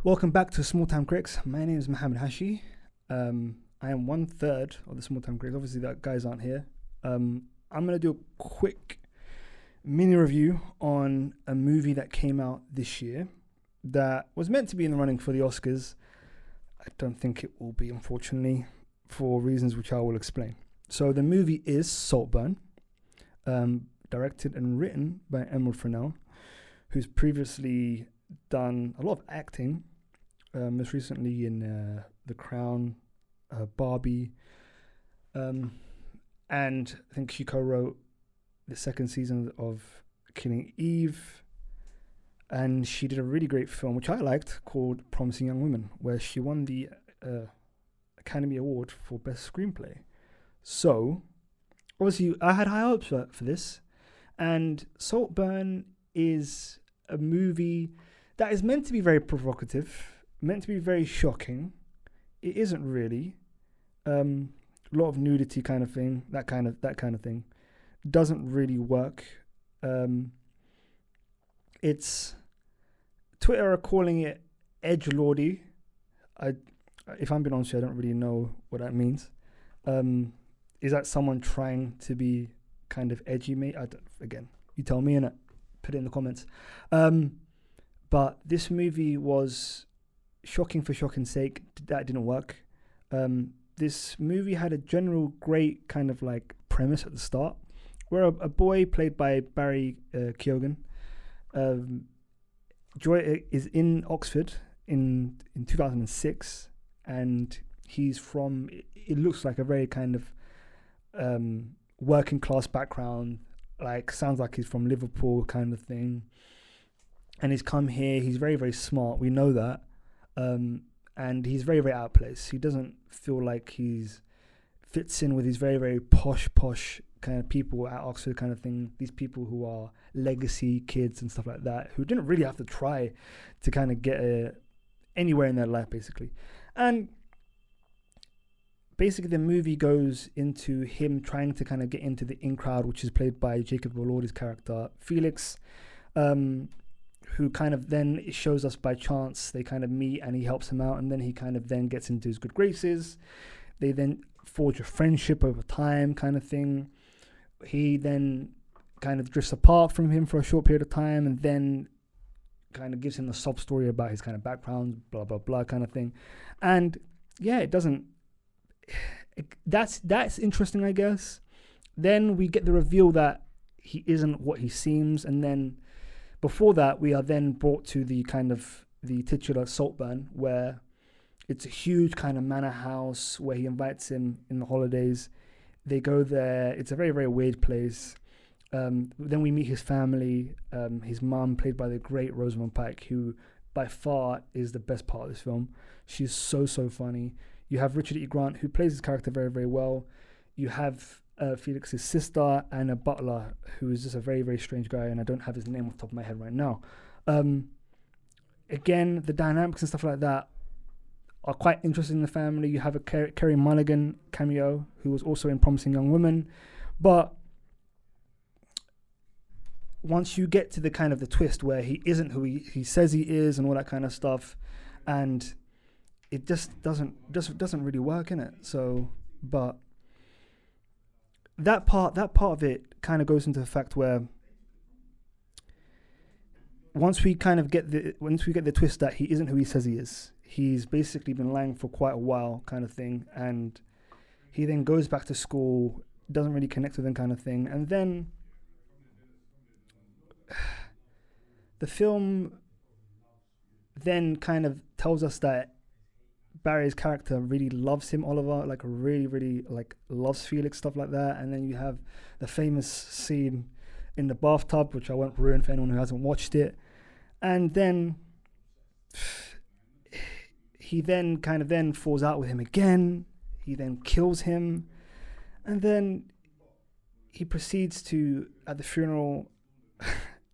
Welcome back to Small Time Critics. My name is Mohammed Hashi. I am one third of the Small Time Critics. Obviously, that guys aren't here. I'm going to do a quick mini review on a movie that came out this year that was meant to be in the running for the Oscars. I don't think it will be, unfortunately, for reasons which I will explain. So the movie is Saltburn, directed and written by Emerald Fennell, who's previously done a lot of acting, most recently in The Crown, Barbie, and I think she co-wrote the second season of Killing Eve, and she did a really great film, which I liked, called Promising Young Women, where she won the Academy Award for Best Screenplay. So, obviously, I had high hopes for this, and Saltburn is a movie that is meant to be very provocative, meant to be very shocking. It isn't really. A lot of nudity kind of thing, that kind of thing, doesn't really work. It's Twitter are calling it edgelordy. If I'm being honest, I don't really know what that means. Is that someone trying to be kind of edgy, mate? Again, you tell me, innit? Put it in the comments. But this movie was shocking for shocking's sake. That didn't work. This movie had a general great kind of like premise at the start, where a boy played by Barry Keoghan, Joy is in Oxford in 2006, and he's from, it looks like a very kind of working class background, like sounds like he's from Liverpool kind of thing. And he's come here, he's very, very smart, we know that. And he's very, very out of place. He doesn't feel like he's fits in with these very, very posh kind of people at Oxford kind of thing. These people who are legacy kids and stuff like that, who didn't really have to try to kind of get anywhere in their life, basically. And basically the movie goes into him trying to kind of get into the in crowd, which is played by Jacob Elordi's character, Felix, who kind of then, it shows us by chance, they kind of meet and he helps him out, and then he kind of then gets into his good graces. They then forge a friendship over time kind of thing. He then kind of drifts apart from him for a short period of time, and then kind of gives him a sob story about his kind of background, blah, blah, blah kind of thing. And yeah, that's interesting, I guess. Then we get the reveal that he isn't what he seems, and then before that, we are then brought to the kind of the titular Saltburn, where it's a huge kind of manor house where he invites him in the holidays. They go there. It's a very, very weird place. Then we meet his family, his mum, played by the great Rosamund Pike, who by far is the best part of this film. She's so funny. You have Richard E. Grant, who plays his character very, very well. You have Felix's sister and a butler who is just a very, very strange guy, and I don't have his name off the top of my head right now. Again, the dynamics and stuff like that are quite interesting in the family. You have a Kerry Mulligan cameo, who was also in Promising Young Women. But once you get to the kind of the twist where he isn't who he says he is and all that kind of stuff, and it just doesn't really work, in it. So, but that part of it kind of goes into the fact where once we get the twist that he isn't who he says he is, he's basically been lying for quite a while kind of thing, and he then goes back to school, doesn't really connect with them kind of thing, and then the film then kind of tells us that Barry's character really loves him, Oliver, like really like loves Felix, stuff like that. And then you have the famous scene in the bathtub, which I won't ruin for anyone who hasn't watched it. And then he then kind of then falls out with him again. He then kills him, and then he proceeds to, at the funeral,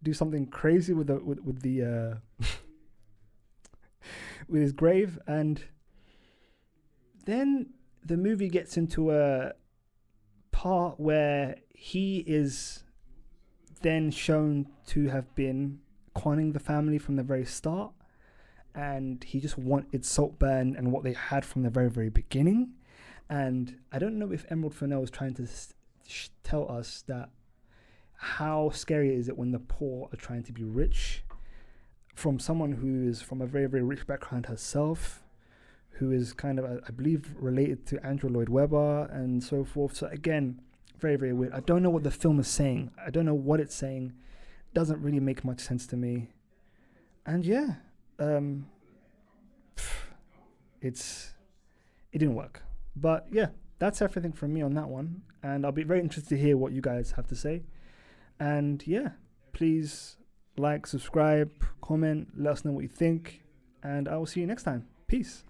do something crazy with the with his grave. And then the movie gets into a part where he is then shown to have been conning the family from the very start, and he just wanted Saltburn and what they had from the very, very beginning. And I don't know if Emerald Fennell was trying to tell us that how scary is it when the poor are trying to be rich, from someone who is from a very, very rich background herself, who is kind of, I believe, related to Andrew Lloyd Webber and so forth. So again, very, very weird. I don't know what the film is saying. I don't know what it's saying. Doesn't really make much sense to me. And yeah, it didn't work. But yeah, that's everything from me on that one. And I'll be very interested to hear what you guys have to say. And yeah, please like, subscribe, comment, let us know what you think. And I will see you next time. Peace.